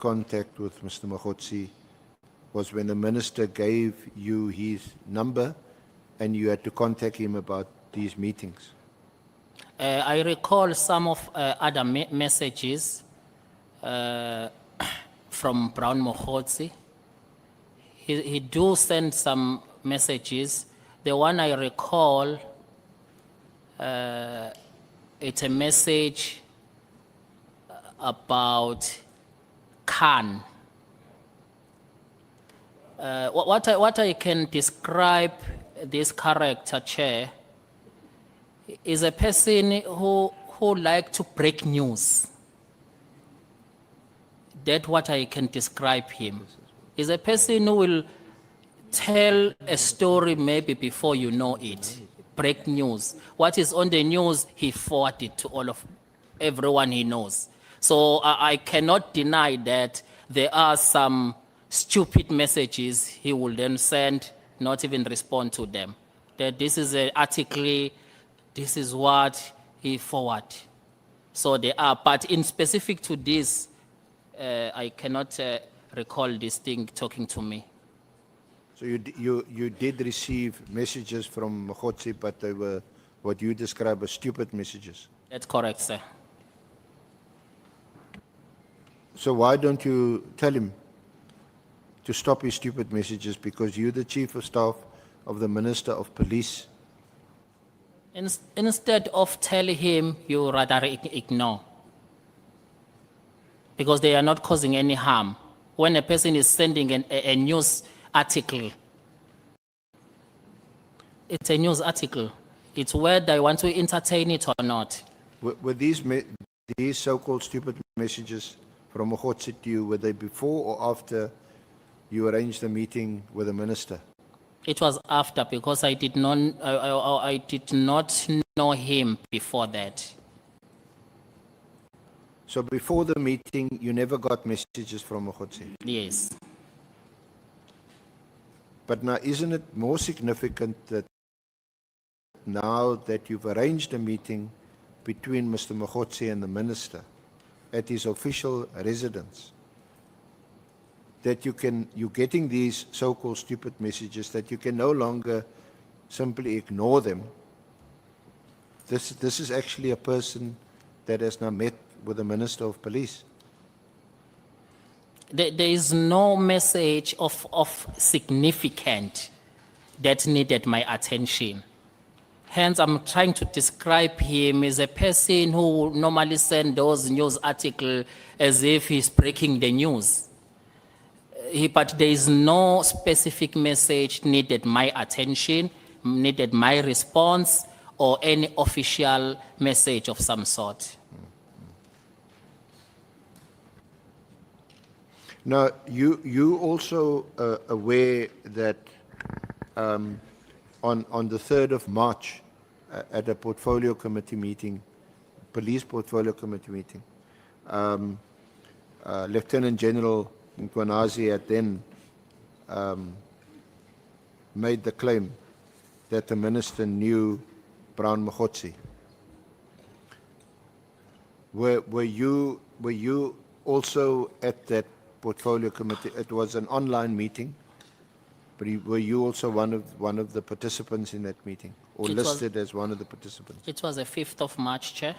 contact with Mr. Mkhwanazi was when the minister gave you his number and you had to contact him about these meetings? I recall some of other messages from Brown Mkhwanazi. He do send some messages. The one I recall, it's a message about Khan. What I can describe this character, Chair, is a person who like to break news. That's what I can describe him. Is a person who will tell a story maybe before you know it. Break news. What is on the news, he forward it to everyone he knows. So I cannot deny that there are some stupid messages he will then send, not even respond to them. That this is an article, this is what he forward. So they are, but in specific to this, I cannot recall this thing talking to me. So you did receive messages from Mkhwanazi, but they were what you describe as stupid messages? That's correct, sir. So why don't you tell him to stop his stupid messages, because you're the Chief of Staff of the Minister of Police? Instead of telling him, you rather ignore. Because they are not causing any harm. When a person is sending a news article, it's a news article. It's whether I want to entertain it or not. Were these so-called stupid messages from Mkhwanazi to you, were they before or after you arranged the meeting with the minister? It was after, because I did not know him before that. So before the meeting, you never got messages from Mkhwanazi? Yes. But now, isn't it more significant that now that you've arranged a meeting between Mr. Mkhwanazi and the minister at his official residence, that you're getting these so-called stupid messages, that you can no longer simply ignore them? This is actually a person that has now met with the Minister of Police. There is no message of significance that needed my attention. Hence, I'm trying to describe him as a person who normally sends those news articles as if he's breaking the news. But there is no specific message needed my attention, needed my response, or any official message of some sort. Now, you also aware that on the 3rd of March, at a portfolio committee meeting, police portfolio committee meeting, Lieutenant General Mkhwanazi had then made the claim that the minister knew Brown Mkhwanazi. Were you also at that portfolio committee? It was an online meeting, but were you also one of the participants in that meeting, or listed as one of the participants? It was the 5th of March, Chair.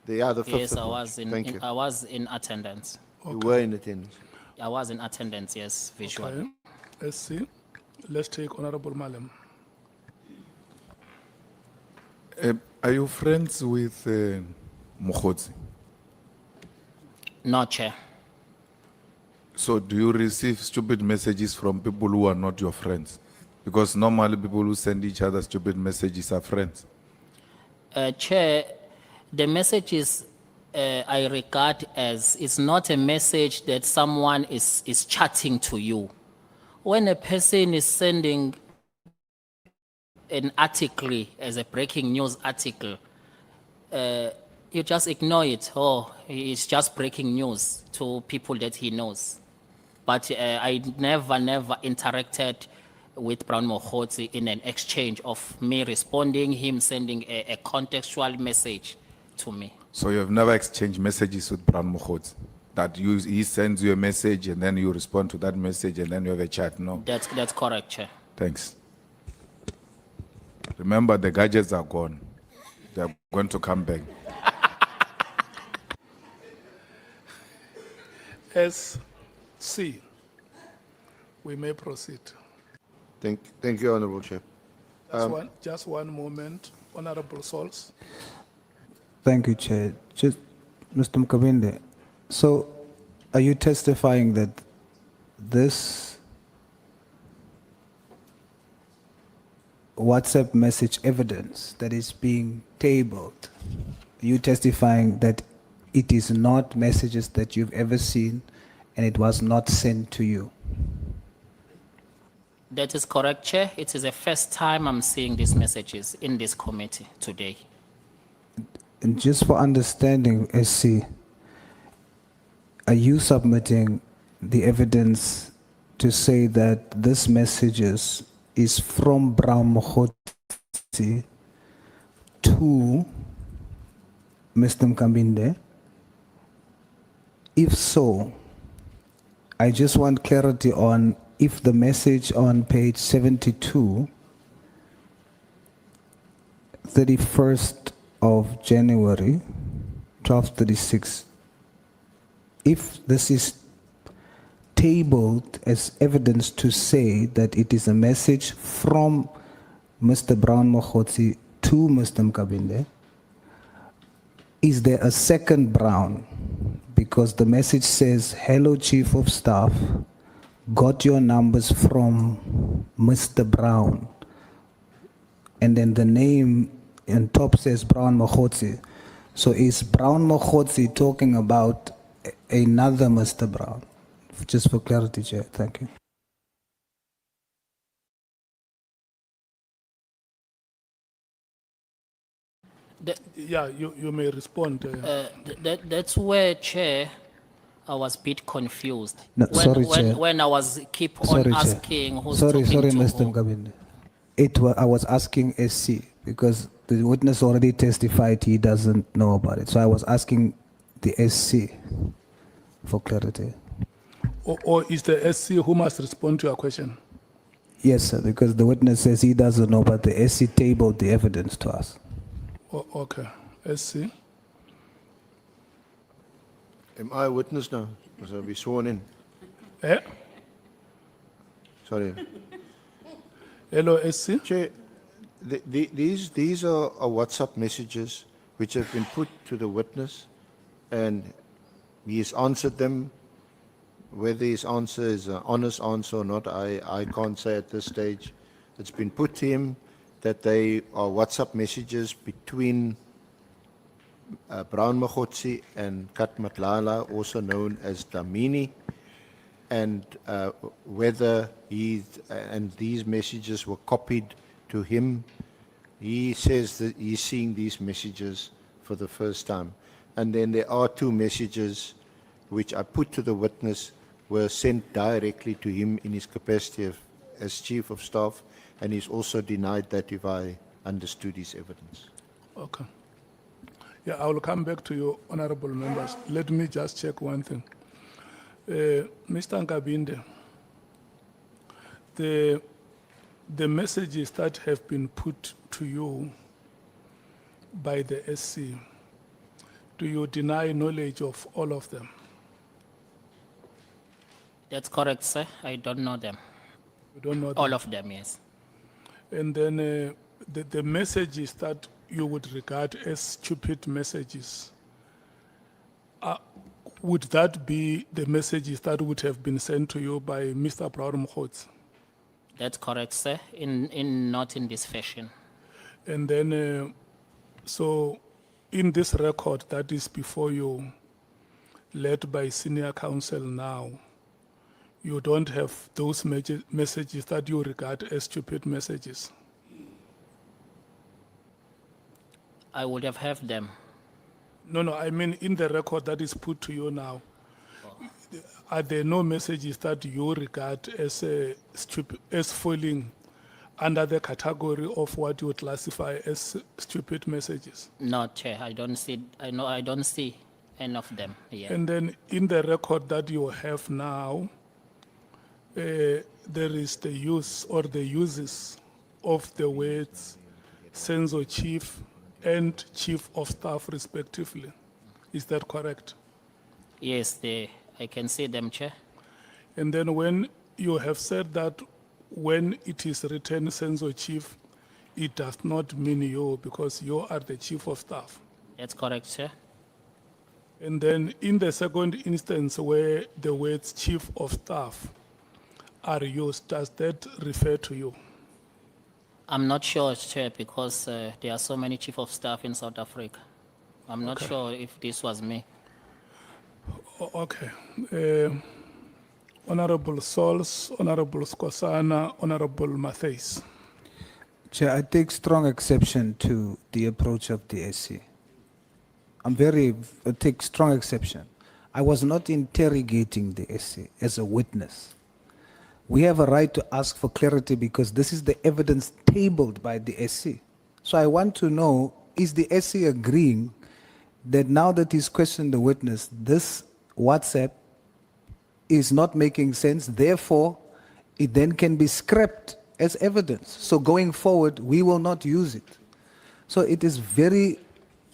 The 5th Yes, of I March. was Thank you. I was in attendance. You were in attendance. I was in attendance, yes, visually. Okay. Let's see. Let's take Honorable Malem. Are you friends with Mkhwanazi? No, Chair. So do you receive stupid messages from people who are not your friends? Because normally people who send each other stupid messages are friends. Chair, the messages I regard as, it's not a message that someone is chatting to you. When a person is sending an article as a breaking news article, you just ignore it. Oh, it's just breaking news to people that he knows. But I never interacted with Brown Mkhwanazi in an exchange of me responding, him sending a contextual message to me. So you have never exchanged messages with Brown Mkhwanazi? That he sends you a message and then you respond to that message and then you have a chat. No. That's correct, Chair. Thanks. Remember, the gadgets are gone. They're going to come back. SC, we may proceed. Thank you, Honorable Chair. Just one moment, Honorable Souls. Thank you, Chair. Just, Mr. Nkabinde, so are you testifying that this WhatsApp message evidence that is being tabled, are you testifying that it is not messages that you've ever seen and it was not sent to you? That is correct, Chair. It is the first time I'm seeing these messages in this committee today. And just for understanding, SC, are you submitting the evidence to say that this messages is from Brown Mkhwanazi to Mr. Nkabinde? If so, I just want clarity on if the message on page 72, 31st of January, 1236, if this is tabled as evidence to say that it is a message from Mr. Brown Mkhwanazi to Mr. Nkabinde, is there a second Brown? Because the message says, hello, Chief of Staff, got your numbers from Mr. Brown. And then the name on top says Brown Mkhwanazi. So is Brown Mkhwanazi talking about another Mr. Brown? Just for clarity, Chair. Thank you. Yeah, you may respond. That's where, Chair, I was a bit confused. No, sorry, Chair. When I was keep on Sorry, Chair. asking who's Sorry, talking to Mr. who. Nkabinde. I was asking SC because the witness already testified he doesn't know about it. So I was asking the SC for clarity. Or is the SC who must respond to your question? Yes, sir, because the witness says he doesn't know, but the SC tabled the evidence to us. Okay, SC. Am I a witness now? Must I be sworn in? Eh? Sorry. Hello, SC. Chair, these are WhatsApp messages which have been put to the witness, and he has answered them. Whether his answer is an honest answer or not, I can't say at this stage. It's been put to him that they are WhatsApp messages between Brown Mkhwanazi and Kat Nhlanhla, also known as Damini, and whether these messages were copied to him. He says that he's seeing these messages for the first time. And then there are two messages which I put to the witness were sent directly to him in his capacity as Chief of Staff, and he's also denied that, if I understood his evidence. Okay. Yeah, I will come back to you, honorable members. Let me just check one thing. Mr. Nkabinde, the messages that have been put to you by the SC, do you deny knowledge of all of them? That's correct, sir. I don't know them. You don't know them? All of them, yes. And then the messages that you would regard as stupid messages, would that be the messages that would have been sent to you by Mr. Brown Mkhwanazi? That's correct, sir. Not in this fashion. And then, so in this record that is before you, led by senior counsel now, you don't have those messages that you regard as stupid messages? I would have had them. No, I mean in the record that is put to you now, are there no messages that you regard as stupid, as falling under the category of what you would classify as stupid messages? No, Chair, I don't see. I don't see Any of them, yeah. And then in the record that you have now, there is the use or the uses of the words Senzo Chief and Chief of Staff respectively. Is that correct? Yes, I can see them, Chair. And then when you have said that when it is written Senzo Chief, it does not mean you because you are the Chief of Staff. That's correct, Chair. And then in the second instance where the words Chief of Staff are used, does that refer to you? I'm not sure, Chair, because there are so many chief of staff in South Africa. I'm not sure if this was me. Okay. Honorable Sols, Honorable Skosana, Honorable Matthys. Chair, I take strong exception to the approach of the SC. I take strong exception. I was not interrogating the SC as a witness. We have a right to ask for clarity because this is the evidence tabled by the SC. So I want to know, is the SC agreeing that now that he's questioned the witness, this WhatsApp is not making sense, therefore it then can be scrapped as evidence. So going forward, we will not use it. So it is very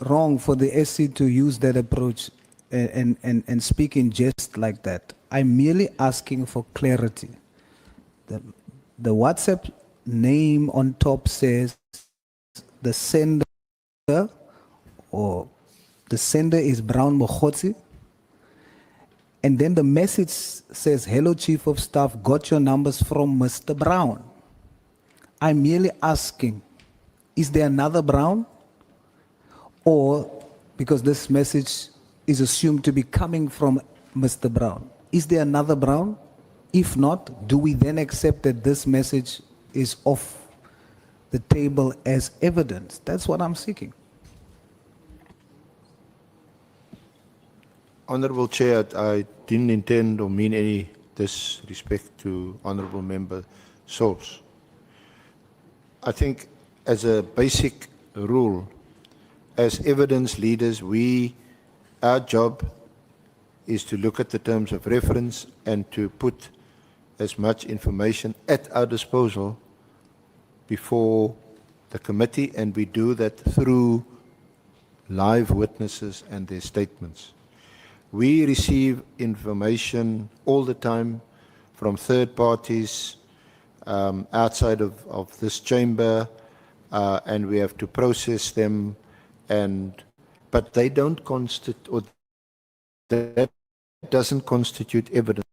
wrong for the SC to use that approach and speak in jest like that. I'm merely asking for clarity. The WhatsApp name on top says the sender is Brown Mkhwanazi, and then the message says, "Hello, Chief of Staff, got your numbers from Mr. Brown." I'm merely asking, is there another Brown? Or, because this message is assumed to be coming from Mr. Brown, is there another Brown? If not, do we then accept that this message is off the table as evidence? That's what I'm seeking. Honourable Chair, I didn't intend or mean any disrespect to Honourable Member Sols. I think as a basic rule, as evidence leaders, our job is to look at the terms of reference and to put as much information at our disposal before the committee, and we do that through live witnesses and their statements. We receive information all the time from third parties outside of this chamber, and we have to process them, but they don't constitute, or that doesn't constitute evidence.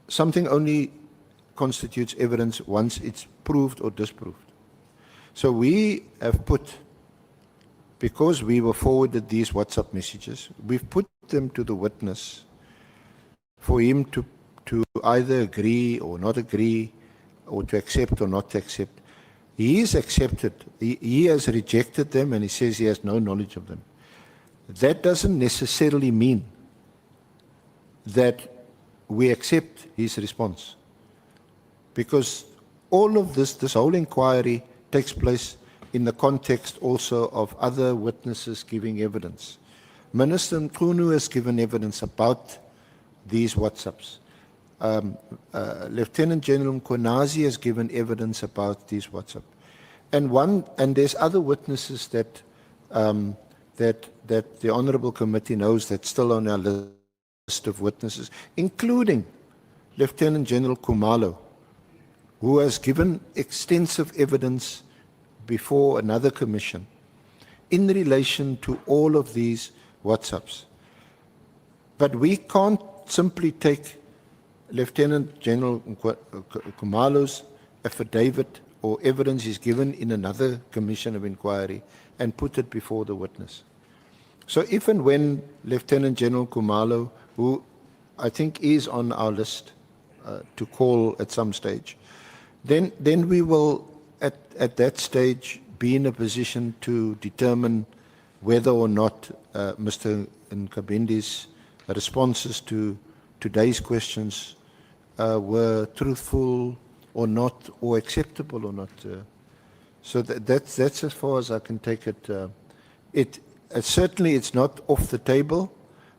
Something only constitutes evidence once it's proved or disproved. So we have put, because we were forwarded these WhatsApp messages, we've put them to the witness for him to either agree or not agree, or to accept or not accept. He is accepted. He has rejected them, and he says he has no knowledge of them. That doesn't necessarily mean that we accept his response, because all of this whole inquiry takes place in the context also of other witnesses giving evidence. Minister Mchunu has given evidence about these WhatsApps. Lieutenant General Mkhwanazi has given evidence about these WhatsApp, and there's other witnesses that the Honourable Committee knows that's still on our list of witnesses, including Lieutenant General Khumalo, who has given extensive evidence before another commission in relation to all of these WhatsApps. But we can't simply take Lieutenant General Khumalo's affidavit or evidence he's given in another commission of inquiry and put it before the witness. So if and when Lieutenant General Khumalo, who I think is on our list to call at some stage, then we will at that stage be in a position to determine whether or not Mr. Nkabinde's responses to today's questions were truthful or not, or acceptable or not. So that's as far as I can take it. Certainly, it's not off the table.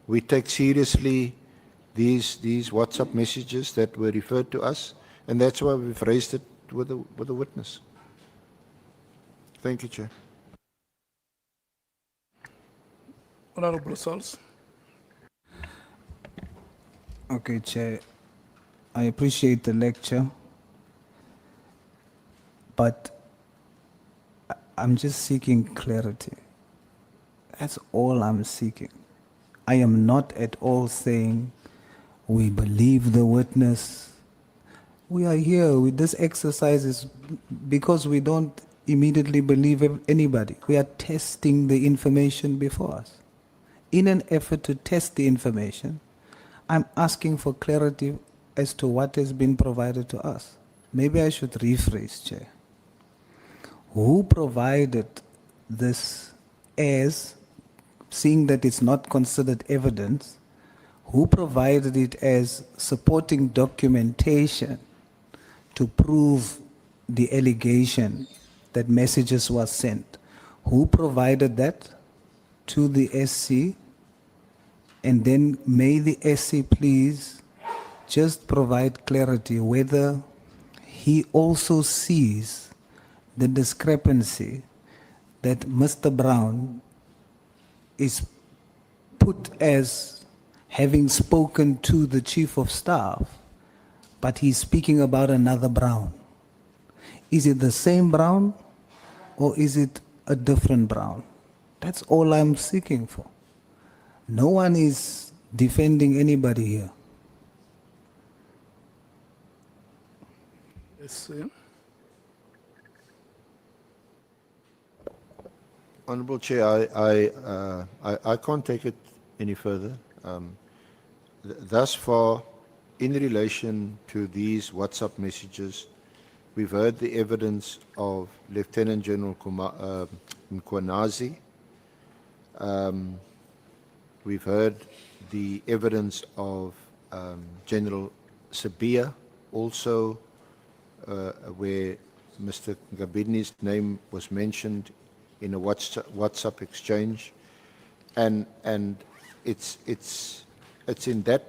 We take seriously these WhatsApp messages that were referred to us, and that's why we've raised it with the witness. Thank you, Chair. Honorable Sauls. Okay, Chair. I appreciate the lecture, but I'm just seeking clarity. That's all I'm seeking. I am not at all saying we believe the witness. We are here with this exercise is because we don't immediately believe anybody. We are testing the information before us. In an effort to test the information, I'm asking for clarity as to what has been provided to us. Maybe I should rephrase, Chair. Who provided this as, seeing that it's not considered evidence, who provided it as supporting documentation to prove the allegation that messages were sent? Who provided that to the SC? And then may the SC please just provide clarity whether he also sees the discrepancy that Mr. Brown is put as having spoken to the Chief of Staff, but he's speaking about another Brown. Is it the same Brown or is it a different Brown? That's all I'm seeking for. No one is defending anybody here. Yes, Honourable Chair, I can't take it any further. Thus far, in relation to these WhatsApp messages, we've heard the evidence of Lieutenant General Mkhwanazi. We've heard the evidence of General Sabia, also where Mr. Nkabinde's name was mentioned in a WhatsApp exchange, and it's in that